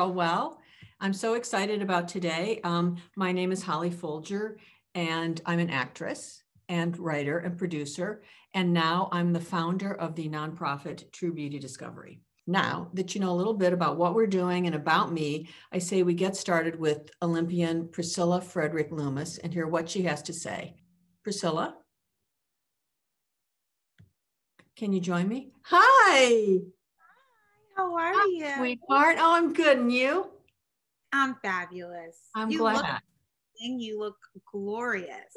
all well. I'm so excited about today. My name is Holly Fulger, and I'm an actress and writer and producer. And now I'm the founder of the nonprofit True Beauty Discovery. Now that you know a little bit about what we're doing and about me, I say we get started with Olympian Priscilla Frederick-Loomis and hear what she has to say. Priscilla, can you join me? Hi. How are Hi, you? sweetheart. Oh, I'm good. And you? I'm fabulous. I'm You glad. you look glorious.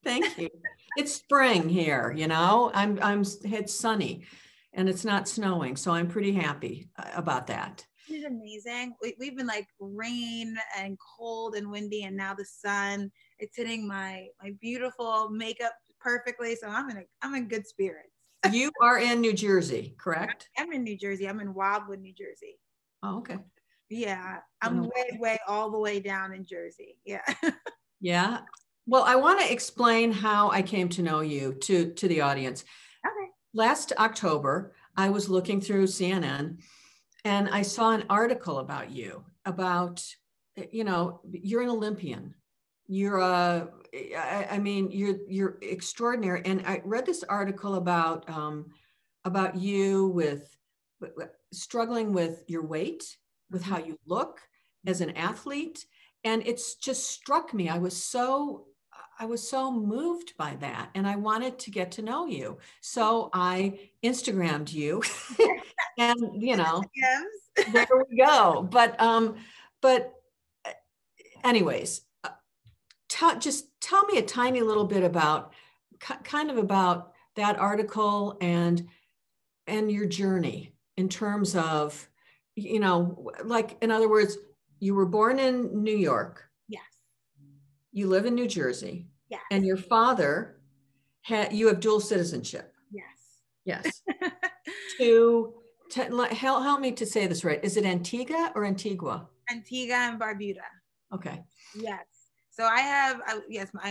Thank you. It's spring here, you know. It's sunny and it's not snowing, so I'm pretty happy about that. Isn't it amazing? We've been like rain and cold and windy, and now the sun. It's hitting my beautiful makeup perfectly, so I'm in good spirits. You are in New Jersey, correct? I'm in New Jersey. I'm in Wildwood, New Jersey. Oh, okay. Yeah, I'm way all the way down in Jersey. Yeah. Yeah. Well, I want to explain how I came to know you to the audience. Okay. Last October, I was looking through CNN and I saw an article about you, about, you know, you're an Olympian. You're you're extraordinary. And I read this article about you with struggling with your weight, with how you look as an athlete. And it's just struck me. I was so moved by that, and I wanted to get to know you. So I Instagrammed you, and you know, Yes. there we go. But anyways, just tell me a tiny little bit about kind of about that article and your journey in terms of, you know, like in other words, you were born in New York. Yes. You live in New Jersey. Yes. And your father you have dual citizenship. Yes. Yes. Help me to say this right. Is it Antigua or Antigua? Antigua and Barbuda. Okay. Yes. So I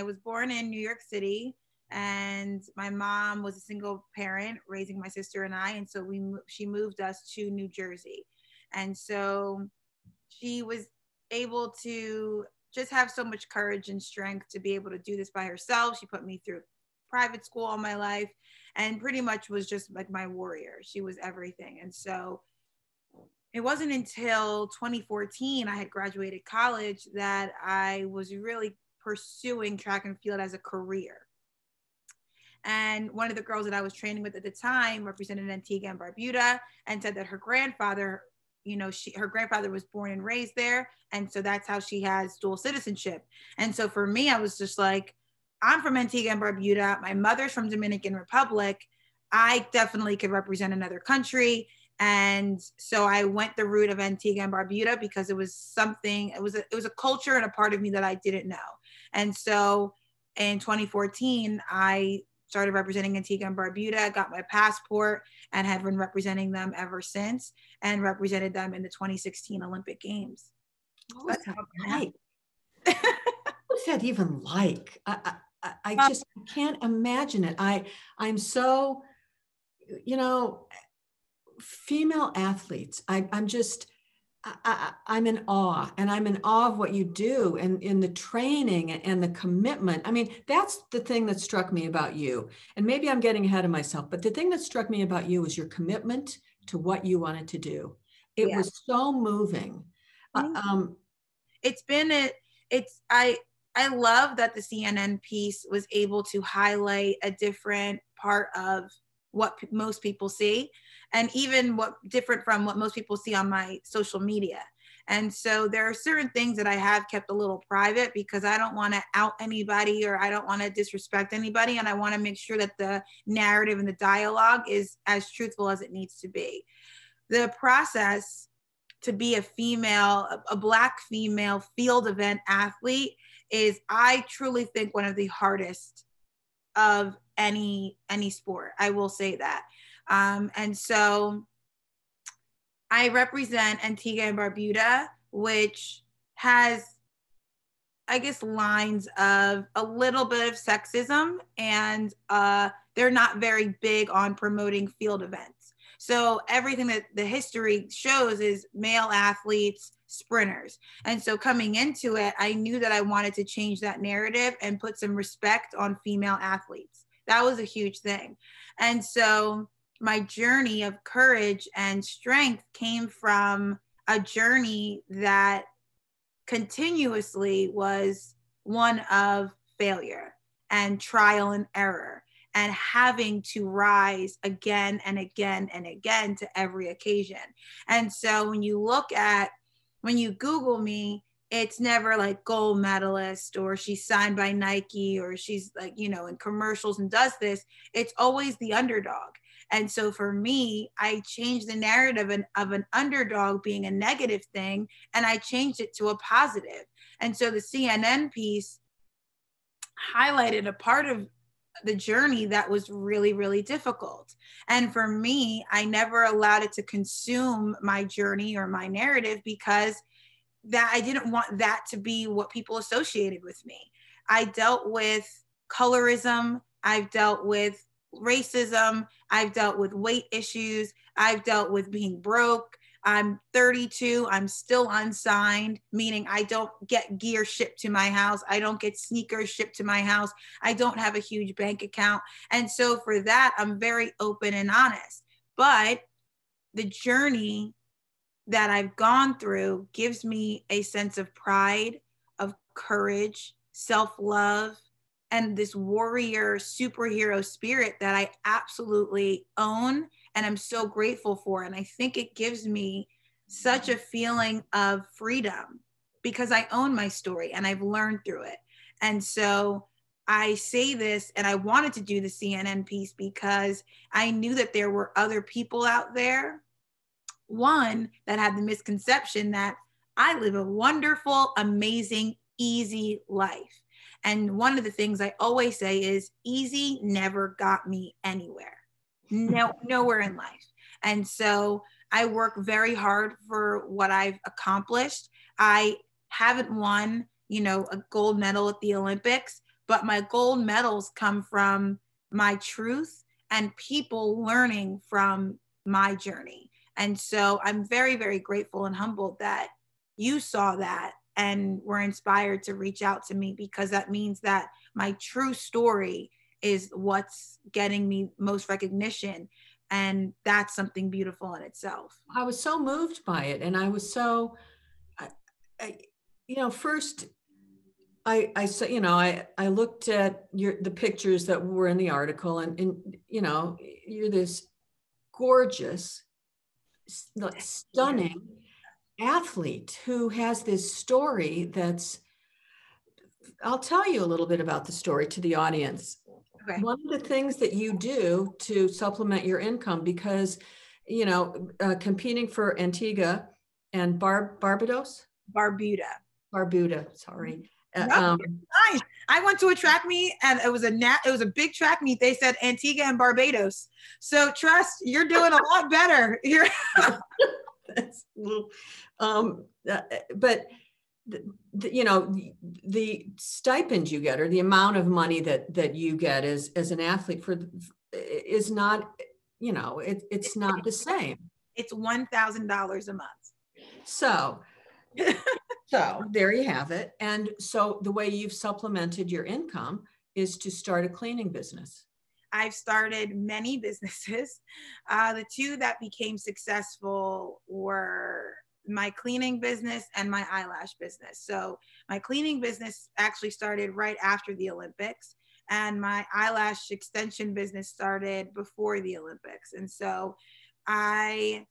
was born in New York City, and my mom was a single parent raising my sister and I. And so she moved us to New Jersey. And so she was able to just have so much courage and strength to be able to do this by herself. She put me through private school all my life and pretty much was just like my warrior. She was everything. And so it wasn't until 2014 I had graduated college that I was really pursuing track and field as a career. And one of the girls that I was training with at the time represented Antigua and Barbuda and said that her grandfather, you know, her grandfather was born and raised there. And so that's how she has dual citizenship. And so for me, I was just like, I'm from Antigua and Barbuda. My mother's from Dominican Republic. I definitely could represent another country. And so I went the route of Antigua and Barbuda because it was something, it was a culture and a part of me that I didn't know. And so in 2014, I started representing Antigua and Barbuda, got my passport, and have been representing them ever since, and represented them in the 2016 Olympic Games. What was that like? What was that even like? I just can't imagine it. I'm so, you know, female athletes. I'm in awe, and I'm in awe of what you do and in the training and the commitment. I mean, that's the thing that struck me about you. And maybe I'm getting ahead of myself, but the thing that struck me about you was your commitment to what you wanted to do. It was so moving. I love that the CNN piece was able to highlight a different part of what most people see, and even what different from what most people see on my social media. And so there are certain things that I have kept a little private because I don't want to out anybody or I don't want to disrespect anybody. And I want to make sure that the narrative and the dialogue is as truthful as it needs to be. The process to be a Black female field event athlete is, I truly think, one of the hardest of any sport. I will say that. And so I represent Antigua and Barbuda, which has, I guess, lines of a little bit of sexism, and they're not very big on promoting field events. So everything that the history shows is male athletes, sprinters. And so coming into it, I knew that I wanted to change that narrative and put some respect on female athletes. That was a huge thing. And so my journey of courage and strength came from a journey that continuously was one of failure and trial and error and having to rise again and again and again to every occasion. And so when you Google me, it's never like gold medalist or she's signed by Nike or she's like, you know, in commercials and does this. It's always the underdog. And so for me, I changed the narrative of an underdog being a negative thing, and I changed it to a positive. And so the CNN piece highlighted a part of the journey that was really, really difficult. And for me, I never allowed it to consume my journey or my narrative because that I didn't want that to be what people associated with me. I dealt with colorism. I've dealt with racism. I've dealt with weight issues. I've dealt with being broke. I'm 32. I'm still unsigned, meaning I don't get gear shipped to my house. I don't get sneakers shipped to my house. I don't have a huge bank account. And so for that, I'm very open and honest. But the journey that I've gone through gives me a sense of pride, of courage, self-love, and this warrior superhero spirit that I absolutely own and I'm so grateful for. And I think it gives me such a feeling of freedom because I own my story and I've learned through it. And so I say this, and I wanted to do the CNN piece because I knew that there were other people out there, one, that had the misconception that I live a wonderful, amazing, easy life. And one of the things I always say is easy never got me anywhere. Nowhere in life. And so I work very hard for what I've accomplished. I haven't won, a gold medal at the Olympics, but my gold medals come from my truth and people learning from my journey. And so I'm very, very grateful and humbled that you saw that and were inspired to reach out to me, because that means that my true story is what's getting me most recognition. And that's something beautiful in itself. I was so moved by it. And I was so, first I saw, I looked at the pictures that were in the article and you're this gorgeous, stunning athlete who has this story I'll tell you a little bit about the story to the audience. Okay. One of the things that you do to supplement your income, because, competing for Antigua and Barbuda, sorry. I went to a track meet and it was a big track meet. They said Antigua and Barbados. So trust, you're doing a lot better here. That's but the stipend you get, or the amount of money that you get as an athlete is not, it's not the same. It's $1,000 a month. So there you have it. And so the way you've supplemented your income is to start a cleaning business. I've started many businesses. The two that became successful were my cleaning business and my eyelash business. So my cleaning business actually started right after the Olympics, and my eyelash extension business started before the Olympics. And so I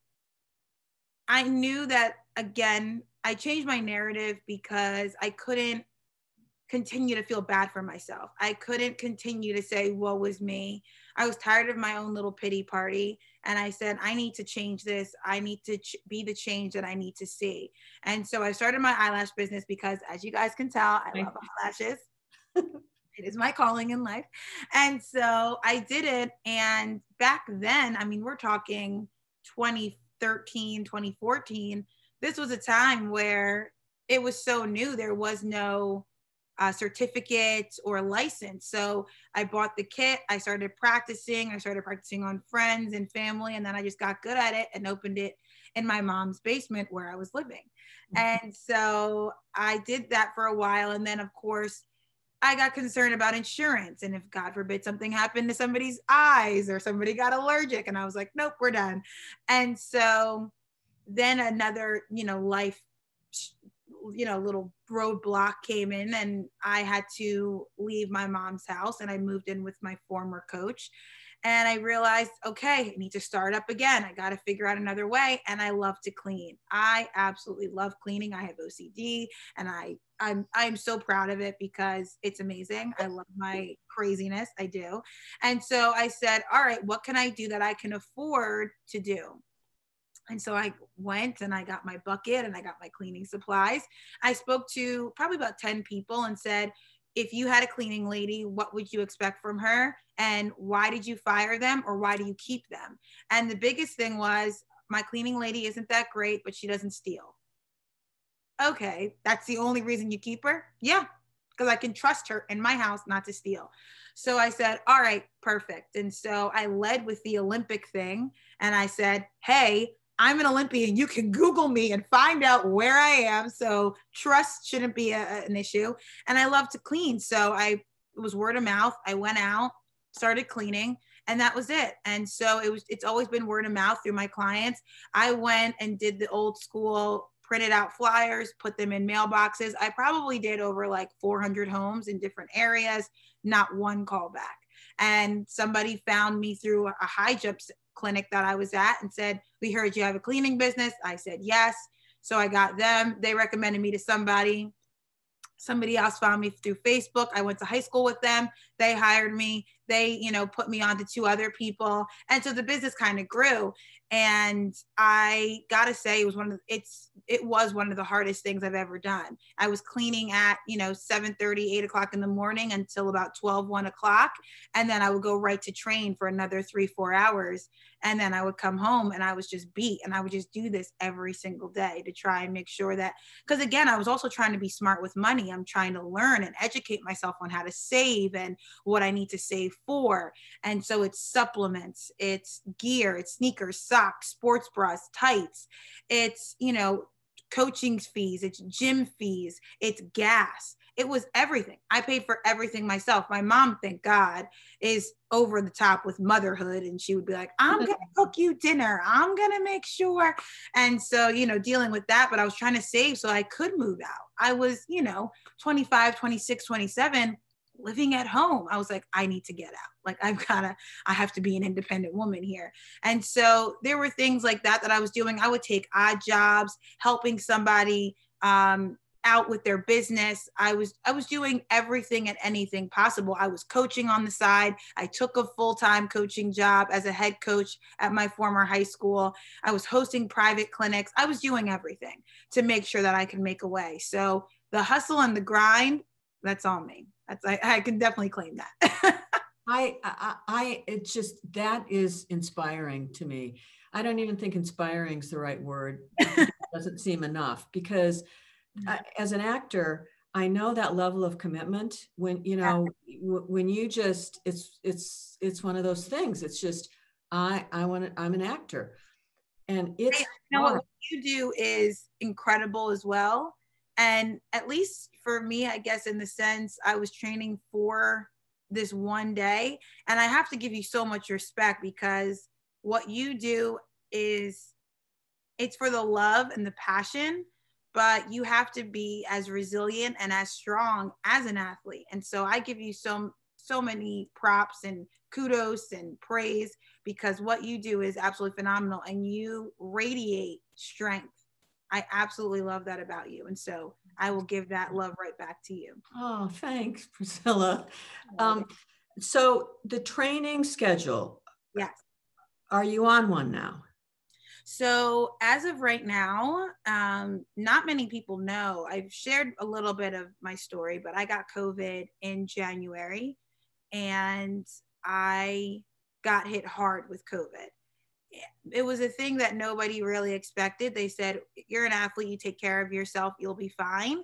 knew that, again, I changed my narrative because I couldn't continue to feel bad for myself. I couldn't continue to say, woe was me. I was tired of my own little pity party. And I said, I need to change this. I need to be the change that I need to see. And so I started my eyelash business because, as you guys can tell, I love eyelashes. It is my calling in life. And so I did it. And back then, we're talking 2013, 2014. This was a time where it was so new. There was no certificate or license. So I bought the kit. I started practicing. I started practicing on friends and family. And then I just got good at it and opened it in my mom's basement where I was living. And so I did that for a while. And then, of course, I got concerned about insurance. And if God forbid something happened to somebody's eyes or somebody got allergic, and I was like, nope, we're done. And so then another, life, little roadblock came in, and I had to leave my mom's house, and I moved in with my former coach. And I realized, okay, I need to start up again. I got to figure out another way. And I love to clean. I absolutely love cleaning. I have OCD, and I'm so proud of it because it's amazing. I love my craziness. I do. And so I said, all right, what can I do that I can afford to do? And so I went and I got my bucket and I got my cleaning supplies. I spoke to probably about 10 people and said, if you had a cleaning lady, what would you expect from her? And why did you fire them, or why do you keep them? And the biggest thing was, my cleaning lady isn't that great, but she doesn't steal. Okay, that's the only reason you keep her? Yeah, because I can trust her in my house not to steal. So I said, all right, perfect. And so I led with the Olympic thing. And I said, hey, I'm an Olympian. You can Google me and find out where I am. So trust shouldn't be an issue. And I love to clean. So it was word of mouth. I went out, started cleaning, and that was it. And so it's always been word of mouth through my clients. I went and did the old school, printed out flyers, put them in mailboxes. I probably did over like 400 homes in different areas, not one callback. And somebody found me through a high jump clinic that I was at and said, we heard you have a cleaning business. I said, yes. So I got them. They recommended me to somebody. Somebody else found me through Facebook. I went to high school with them. They hired me. They, put me on to 2 other people. And so the business kind of grew. And I gotta say, it was one of the hardest things I've ever done. I was cleaning at, 7:30, 8 o'clock in the morning until about 12, 1 o'clock. And then I would go right to train for another 3, 4 hours. And then I would come home and I was just beat. And I would just do this every single day to try and make sure that, because again, I was also trying to be smart with money. I'm trying to learn and educate myself on how to save and what I need to save for. And so it's supplements, it's gear, it's sneakers, socks, sports bras, tights, it's, coaching fees, it's gym fees, it's gas. It was everything. I paid for everything myself. My mom, thank God, is over the top with motherhood. And she would be like, I'm going to cook you dinner. I'm going to make sure. And so, dealing with that, but I was trying to save so I could move out. I was, 25, 26, 27, living at home. I was like, I need to get out. Like, I have to be an independent woman here. And so there were things like that I was doing. I would take odd jobs, helping somebody, out with their business. I was doing everything and anything possible. I was coaching on the side. I took a full-time coaching job as a head coach at my former high school. I was hosting private clinics. I was doing everything to make sure that I could make a way. So the hustle and the grind, that's on me. I can definitely claim that. It's just, that is inspiring to me. I don't even think inspiring is the right word. It doesn't seem enough, because as an actor, I know that level of commitment when, when you just, it's one of those things. It's just, I'm an actor, and it's, what you do is incredible as well. And at least for me, I guess, in the sense, I was training for this one day, and I have to give you so much respect, because what you do it's for the love and the passion, but you have to be as resilient and as strong as an athlete. And so I give you so many props and kudos and praise, because what you do is absolutely phenomenal, and you radiate strength. I absolutely love that about you. And so I will give that love right back to you. Oh, thanks, Priscilla. So the training schedule. Yes. Are you on one now? So as of right now, not many people know. I've shared a little bit of my story, but I got COVID in January, and I got hit hard with COVID. It was a thing that nobody really expected. They said, you're an athlete, you take care of yourself, you'll be fine.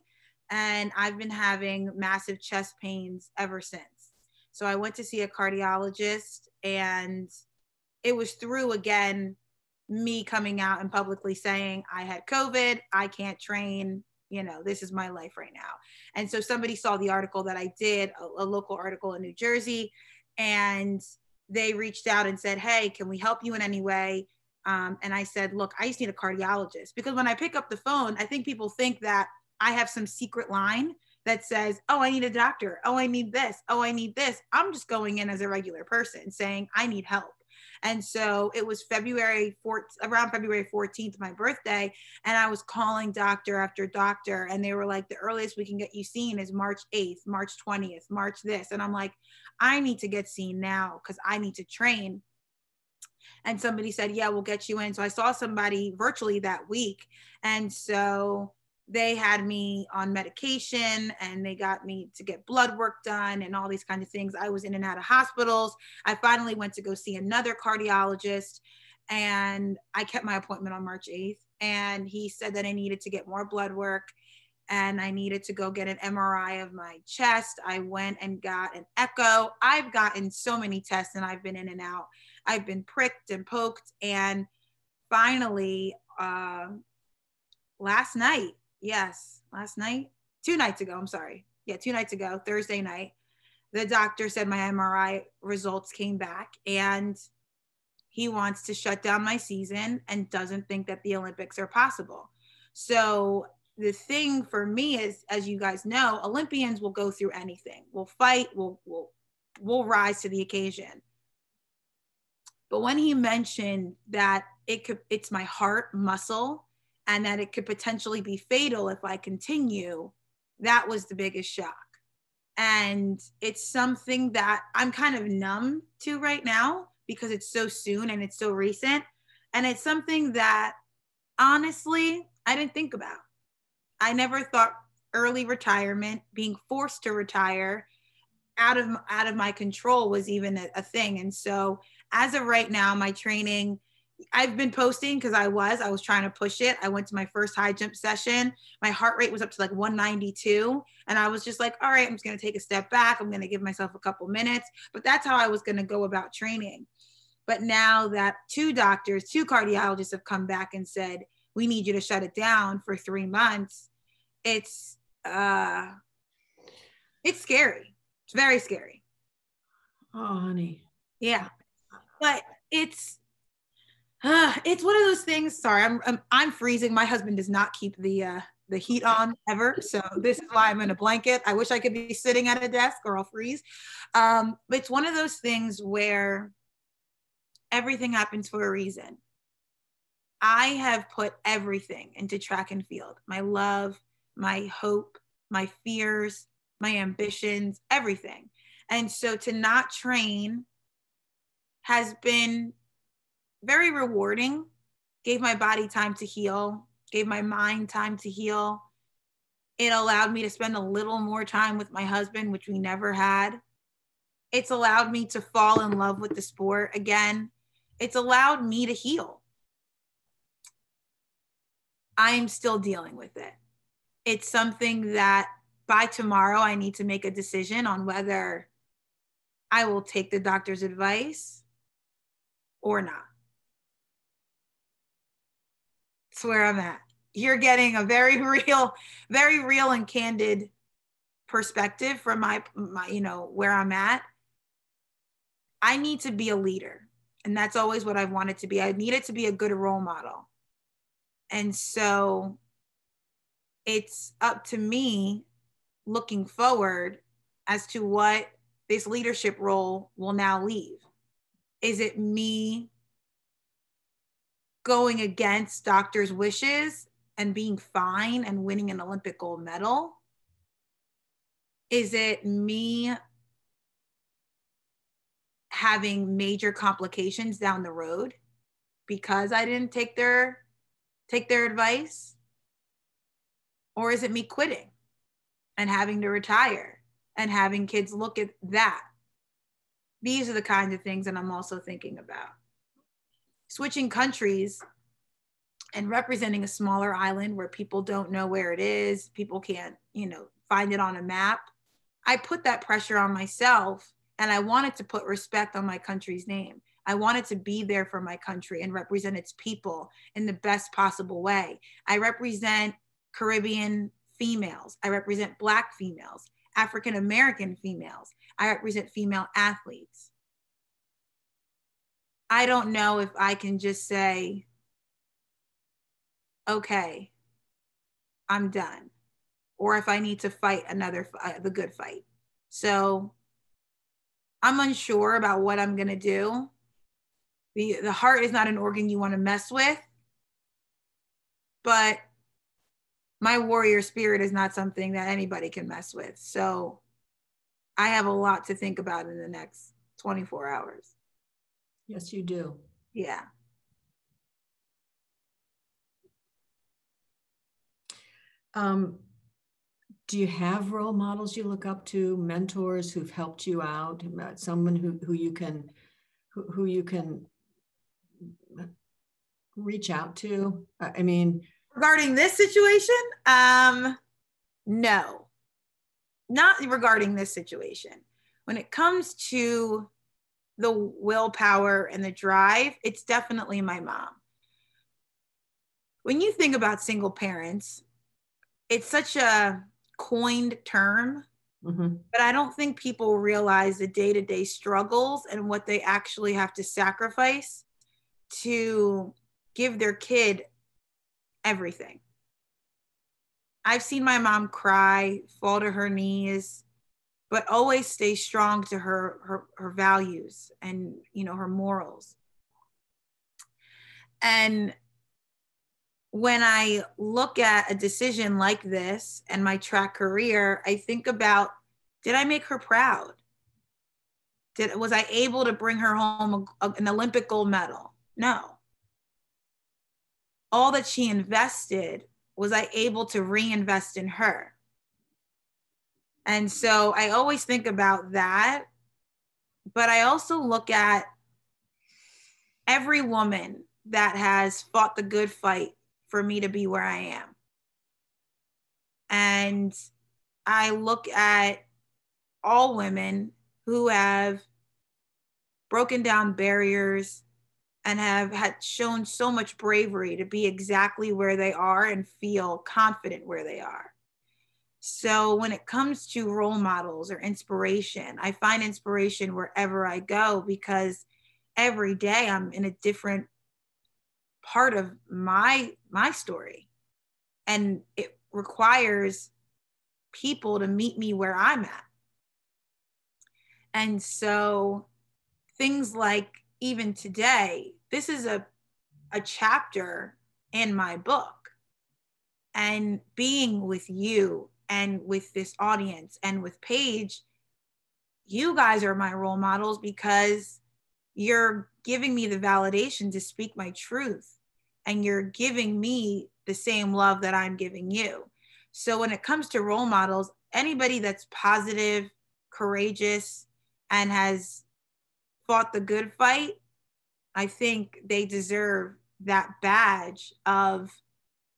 and I've been having massive chest pains ever since. So I went to see a cardiologist, and it was through, again, me coming out and publicly saying I had COVID, I can't train, this is my life right now. And so somebody saw the article that I did, a local article in New Jersey, and they reached out and said, hey, can we help you in any way? And I said, look, I just need a cardiologist, because when I pick up the phone, I think people think that I have some secret line that says, oh, I need a doctor. Oh, I need this. Oh, I need this. I'm just going in as a regular person saying I need help. And so it was around February 14th, my birthday. And I was calling doctor after doctor. And they were like, the earliest we can get you seen is March 8th, March 20th, March this. And I'm like, I need to get seen now because I need to train. And somebody said, yeah, we'll get you in. So I saw somebody virtually that week. And so they had me on medication, and they got me to get blood work done and all these kinds of things. I was in and out of hospitals. I finally went to go see another cardiologist, and I kept my appointment on March 8th. And he said that I needed to get more blood work, and I needed to go get an MRI of my chest. I went and got an echo. I've gotten so many tests, and I've been in and out. I've been pricked and poked. And finally, last night, 2 nights ago, I'm sorry. Yeah, 2 nights ago, Thursday night, the doctor said my MRI results came back, and he wants to shut down my season and doesn't think that the Olympics are possible. So the thing for me is, as you guys know, Olympians will go through anything. We'll fight, we'll rise to the occasion. But when he mentioned that it's my heart muscle, and that it could potentially be fatal if I continue, that was the biggest shock. And it's something that I'm kind of numb to right now because it's so soon and it's so recent. And it's something that, honestly, I didn't think about. I never thought early retirement, being forced to retire out of my control, was even a thing. And so as of right now, my training, I've been posting because I was trying to push it. I went to my first high jump session. My heart rate was up to like 192. And I was just like, all right, I'm just going to take a step back. I'm going to give myself a couple minutes. But that's how I was going to go about training. But now that 2 cardiologists have come back and said, we need you to shut it down for 3 months. It's scary. It's very scary. Oh, honey. Yeah. But it's one of those things. Sorry, I'm freezing. My husband does not keep the heat on ever, so this is why I'm in a blanket. I wish I could be sitting at a desk or I'll freeze. But it's one of those things where everything happens for a reason. I have put everything into track and field. My love, my hope, my fears, my ambitions, everything. And so to not train has been very rewarding. Gave my body time to heal, gave my mind time to heal. It allowed me to spend a little more time with my husband, which we never had. It's allowed me to fall in love with the sport again. It's allowed me to heal. I'm still dealing with it. It's something that by tomorrow I need to make a decision on whether I will take the doctor's advice or not. That's where I'm at. You're getting a very real and candid perspective from my where I'm at. I need to be a leader. And that's always what I've wanted to be. I needed to be a good role model. And so it's up to me looking forward as to what this leadership role will now leave. Is it me going against doctors' wishes and being fine and winning an Olympic gold medal? Is it me having major complications down the road because I didn't take their advice? Or is it me quitting and having to retire and having kids look at that? These are the kinds of things that I'm also thinking about. Switching countries and representing a smaller island where people don't know where it is, people can't, find it on a map. I put that pressure on myself, and I wanted to put respect on my country's name. I wanted to be there for my country and represent its people in the best possible way. I represent Caribbean females. I represent Black females, African American females. I represent female athletes. I don't know if I can just say, okay, I'm done, or if I need to fight the good fight. So I'm unsure about what I'm going to do. The heart is not an organ you want to mess with, but my warrior spirit is not something that anybody can mess with. So I have a lot to think about in the next 24 hours. Yes, you do. Yeah. Do you have role models you look up to, mentors who've helped you out, someone who you can reach out to? I mean, regarding this situation, no, not regarding this situation. When it comes to the willpower and the drive, it's definitely my mom. When you think about single parents, it's such a coined term, but I don't think people realize the day-to-day struggles and what they actually have to sacrifice to give their kid everything. I've seen my mom cry, fall to her knees, but always stay strong to her values and, her morals. And when I look at a decision like this and my track career, I think about, did I make her proud? Was I able to bring her home an Olympic gold medal? No. All that she invested, was I able to reinvest in her? And so I always think about that, but I also look at every woman that has fought the good fight for me to be where I am. And I look at all women who have broken down barriers and have had shown so much bravery to be exactly where they are and feel confident where they are. So when it comes to role models or inspiration, I find inspiration wherever I go, because every day I'm in a different part of my story, and it requires people to meet me where I'm at. And so things like, even today, this is a chapter in my book, and being with you and with this audience and with Paige, you guys are my role models, because you're giving me the validation to speak my truth, and you're giving me the same love that I'm giving you. So when it comes to role models, anybody that's positive, courageous, and has fought the good fight, I think they deserve that badge of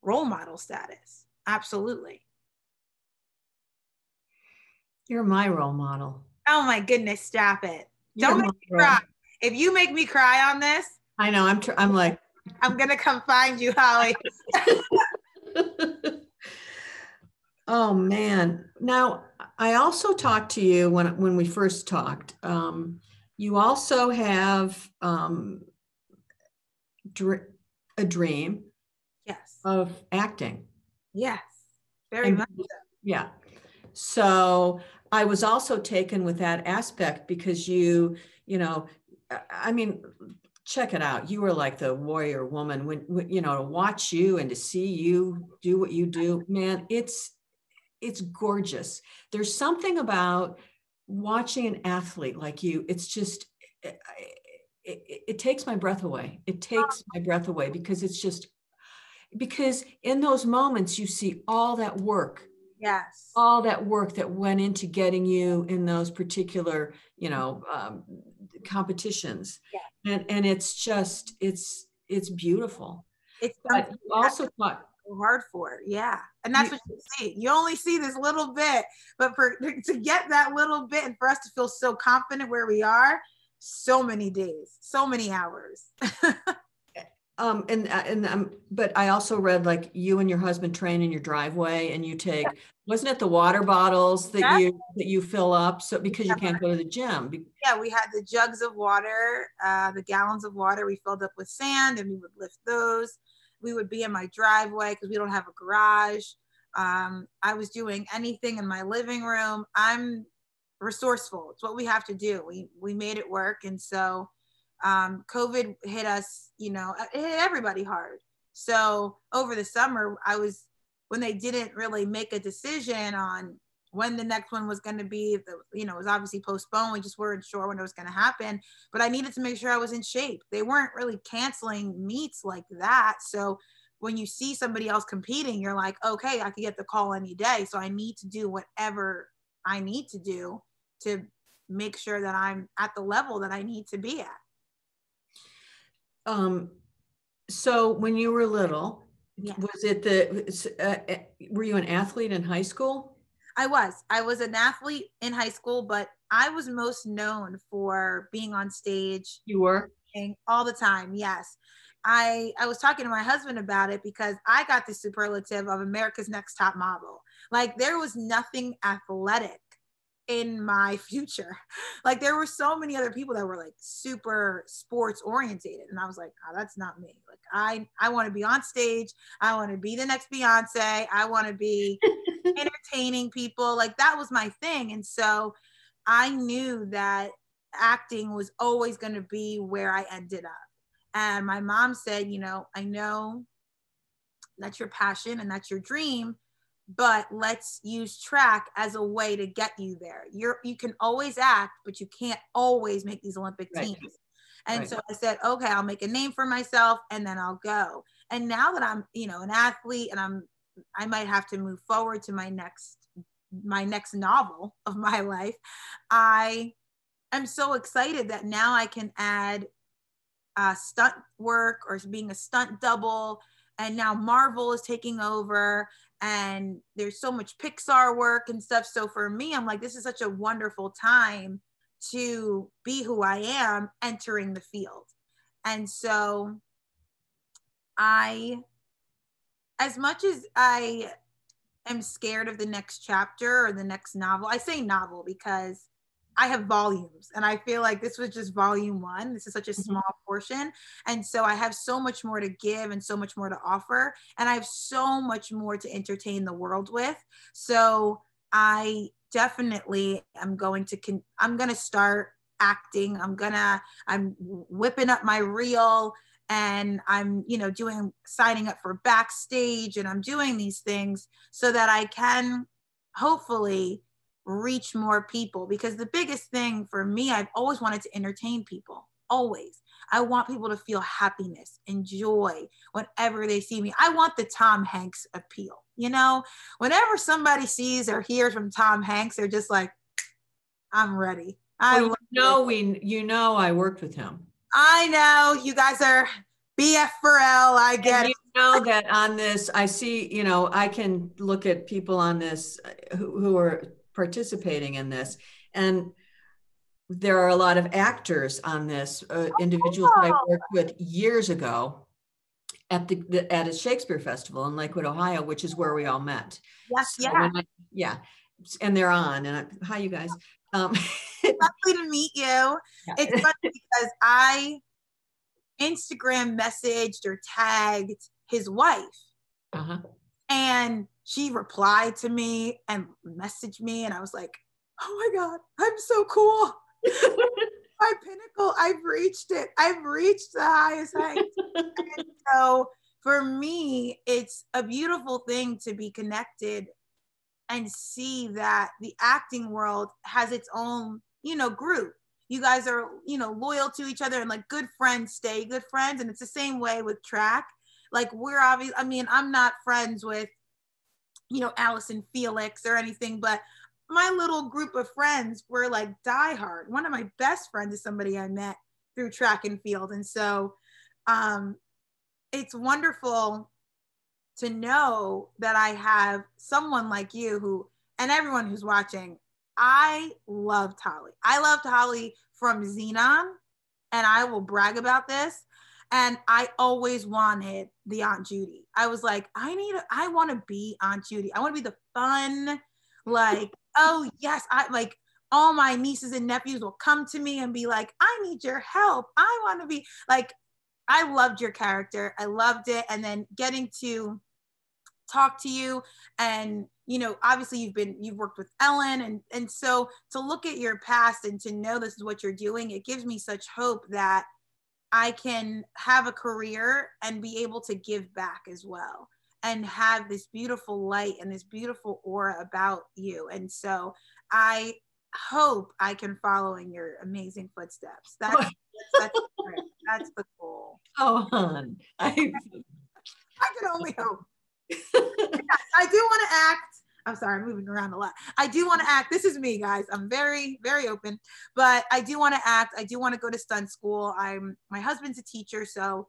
role model status. Absolutely. You're my role model. Oh my goodness, stop it. Don't make me cry. If you make me cry on this, I know, I'm like, I'm gonna come find you, Holly. Oh man. Now, I also talked to you when we first talked. You also have a dream, yes, of acting. Yes, very much so. Yeah. So I was also taken with that aspect, because you know, I mean, check it out. You were like the warrior woman. When to watch you and to see you do what you do, man, it's gorgeous. There's something about watching an athlete like you. It's just, it takes my breath away. It takes my breath away, because in those moments you see all that work. Yes. All that work that went into getting you in those particular, competitions. Yeah. And it's just, it's beautiful. It's But something you also taught, so hard for. Yeah. And that's what you see. You only see this little bit, but to get that little bit and for us to feel so confident where we are, so many days, so many hours. but I also read like you and your husband train in your driveway and you take, wasn't it the water bottles that Yeah. you fill up so because you can't go to the gym? Yeah, we had the jugs of water, the gallons of water we filled up with sand, and we would lift those. We would be in my driveway because we don't have a garage. I was doing anything in my living room. I'm resourceful. It's what we have to do. We made it work. And so COVID hit us, it hit everybody hard. So over the summer, when they didn't really make a decision on when the next one was going to be, it was obviously postponed. We just weren't sure when it was going to happen, but I needed to make sure I was in shape. They weren't really canceling meets like that. So when you see somebody else competing, you're like, okay, I could get the call any day. So I need to do whatever I need to do to make sure that I'm at the level that I need to be at. So when you were little, Yeah. were you an athlete in high school? I was an athlete in high school, but I was most known for being on stage. You were? All the time. Yes. I was talking to my husband about it because I got the superlative of America's Next Top Model. Like there was nothing athletic in my future. Like there were so many other people that were like super sports orientated. And I was like, oh, that's not me. Like I want to be on stage. I want to be the next Beyonce. I want to be entertaining people. Like that was my thing. And so I knew that acting was always going to be where I ended up. And my mom said, I know that's your passion and that's your dream, but let's use track as a way to get you there. You can always act, but you can't always make these Olympic teams. And so I said, okay, I'll make a name for myself and then I'll go. And now that I'm, an athlete and I might have to move forward to my next novel of my life. I am so excited that now I can add stunt work or being a stunt double. And now Marvel is taking over and there's so much Pixar work and stuff. So for me, I'm like, this is such a wonderful time to be who I am entering the field. And so as much as I am scared of the next chapter or the next novel, I say novel because I have volumes and I feel like this was just volume 1. This is such a small portion. And so I have so much more to give and so much more to offer. And I have so much more to entertain the world with. So I definitely am going to start acting. I'm whipping up my reel and I'm, signing up for backstage and I'm doing these things so that I can hopefully reach more people, because the biggest thing for me, I've always wanted to entertain people. Always. I want people to feel happiness and joy whenever they see me. I want the Tom Hanks appeal. Whenever somebody sees or hears from Tom Hanks, they're just like, I'm ready. I worked with him. I know you guys are BF for L. I get it. That on this, I see, I can look at people on this who are participating in this, and there are a lot of actors on this, individuals that I worked with years ago at a Shakespeare festival in Lakewood, Ohio, which is where we all met. Yes, yeah. And they're on, and hi, you guys. Lovely to meet you. Yeah. It's funny because I Instagram messaged or tagged his wife. And she replied to me and messaged me, and I was like, oh my God, I'm so cool. My pinnacle, I've reached it. I've reached the highest height. And so for me, it's a beautiful thing to be connected and see that the acting world has its own, group. You guys are, loyal to each other and like good friends stay good friends. And it's the same way with track. Like I'm not friends with, Allison Felix or anything, but my little group of friends were like diehard. One of my best friends is somebody I met through track and field. And so it's wonderful to know that I have someone like you who, and everyone who's watching, I loved Holly. I loved Holly from Xenon, and I will brag about this. And I always wanted the Aunt Judy. I was like, I want to be Aunt Judy. I want to be the fun, like, oh yes, I like all my nieces and nephews will come to me and be like, I need your help. I want to be like, I loved your character. I loved it. And then getting to talk to you, and obviously you've worked with Ellen, and so to look at your past and to know this is what you're doing, it gives me such hope that I can have a career and be able to give back as well, and have this beautiful light and this beautiful aura about you. And so I hope I can follow in your amazing footsteps. That's the goal. Oh, hon. I can only hope. I do want to act. I'm sorry, I'm moving around a lot. I do want to act. This is me, guys. I'm very, very open, but I do want to act. I do want to go to stunt school. My husband's a teacher, so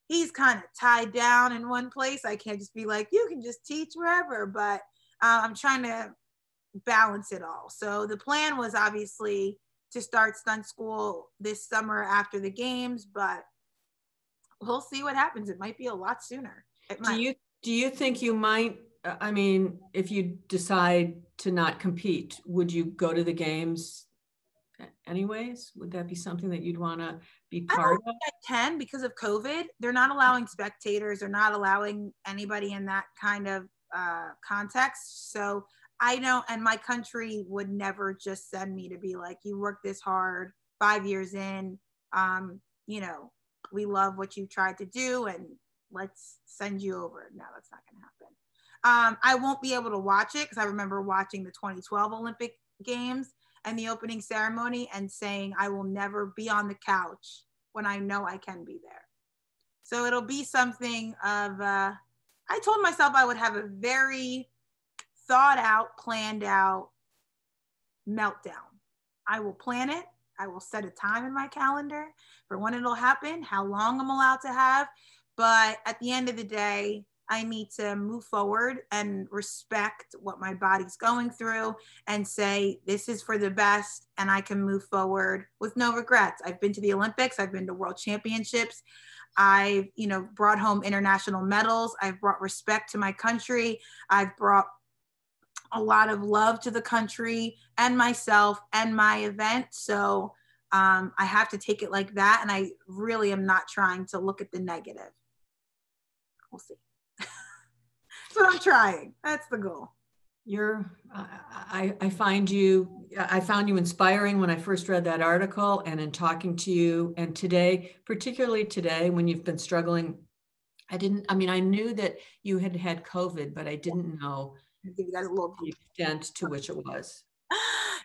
he's kind of tied down in one place. I can't just be like, you can just teach wherever, but I'm trying to balance it all. So the plan was obviously to start stunt school this summer after the games, but we'll see what happens. It might be a lot sooner. Do you think you might, I mean, if you decide to not compete, would you go to the games anyways? Would that be something that you'd want to be part of? I can, because of COVID. They're not allowing spectators. They're not allowing anybody in that kind of context. So I know, and my country would never just send me to be like, you work this hard, 5 years in, we love what you tried to do, and let's send you over. No, that's not going to happen. I won't be able to watch it because I remember watching the 2012 Olympic Games and the opening ceremony and saying, I will never be on the couch when I know I can be there. So it'll be something of, I told myself I would have a very thought out, planned out meltdown. I will plan it. I will set a time in my calendar for when it'll happen, how long I'm allowed to have. But at the end of the day, I need to move forward and respect what my body's going through and say, this is for the best, and I can move forward with no regrets. I've been to the Olympics. I've been to World Championships. I've, brought home international medals. I've brought respect to my country. I've brought a lot of love to the country and myself and my event. So I have to take it like that. And I really am not trying to look at the negative. We'll see. That's what I'm trying. That's the goal. I found you inspiring when I first read that article, and in talking to you, and today, particularly today, when you've been struggling. I knew that you had had COVID, but I didn't know give you guys a little the extent to which it was.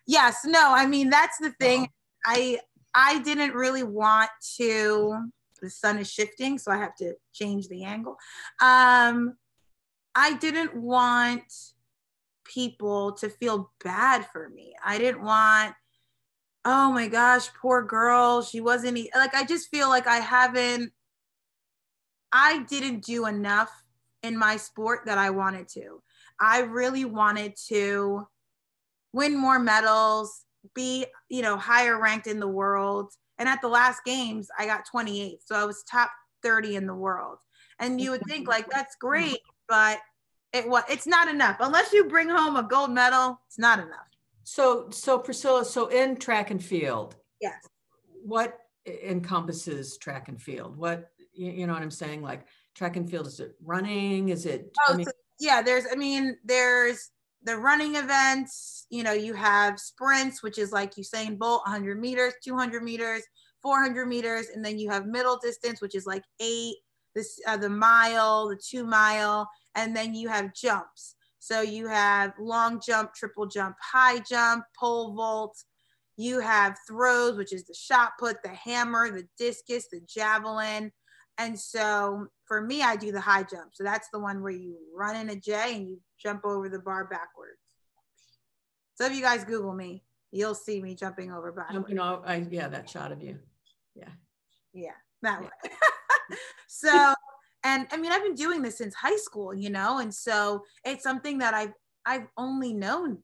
Yes, no, that's the thing. I didn't really want to, the sun is shifting, so I have to change the angle. I didn't want people to feel bad for me. I didn't want, oh my gosh, poor girl, she wasn't, like, I just feel like I didn't do enough in my sport that I wanted to. I really wanted to win more medals, be, higher ranked in the world. And at the last games, I got 28th. So I was top 30 in the world. And you would think like, that's great, but it's not enough. Unless you bring home a gold medal, it's not enough. So Priscilla, in track and field, yes, what encompasses track and field? What, you know what I'm saying? Like, track and field, is it running? Is it? There's the running events. You have sprints, which is like Usain Bolt, 100 meters, 200 meters, 400 meters. And then you have middle distance, which is like 8, the mile, the 2 mile. And then you have jumps. So you have long jump, triple jump, high jump, pole vault. You have throws, which is the shot put, the hammer, the discus, the javelin. And so for me, I do the high jump. So that's the one where you run in a J and you jump over the bar backwards. So if you guys Google me, you'll see me jumping over backwards. Yeah, that shot of you. Yeah. Yeah, that one. So, And I mean, I've been doing this since high school, you know, and so it's something that I've only known,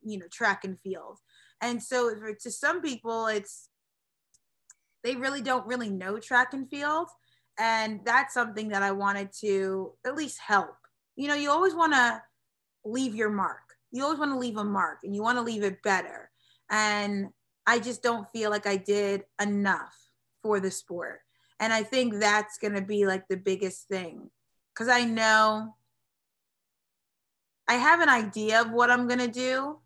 you know, track and field. And so to some people, they really don't really know track and field. And that's something that I wanted to at least help. You know, you always want to leave your mark. You always want to leave a mark, and you want to leave it better. And I just don't feel like I did enough for the sport. And I think that's going to be like the biggest thing, because I know I have an idea of what I'm going to do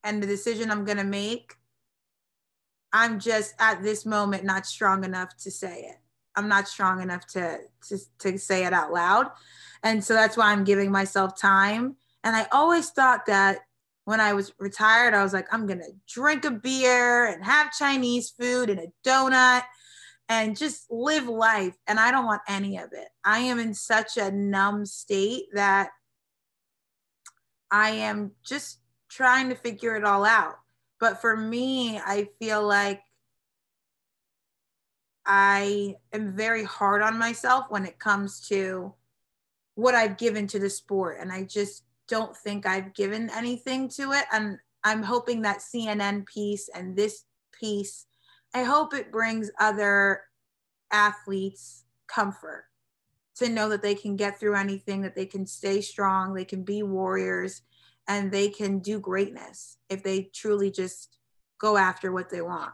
and the decision I'm going to make. I'm just at this moment not strong enough to say it. I'm not strong enough to say it out loud. And so that's why I'm giving myself time. And I always thought that when I was retired, I was like, I'm going to drink a beer and have Chinese food and a donut and just live life. And I don't want any of it. I am in such a numb state that I am just trying to figure it all out. But for me, I feel like I am very hard on myself when it comes to what I've given to the sport. And I just don't think I've given anything to it. And I'm hoping that CNN piece and this piece, I hope it brings other athletes comfort to know that they can get through anything, that they can stay strong, they can be warriors, and they can do greatness if they truly just go after what they want.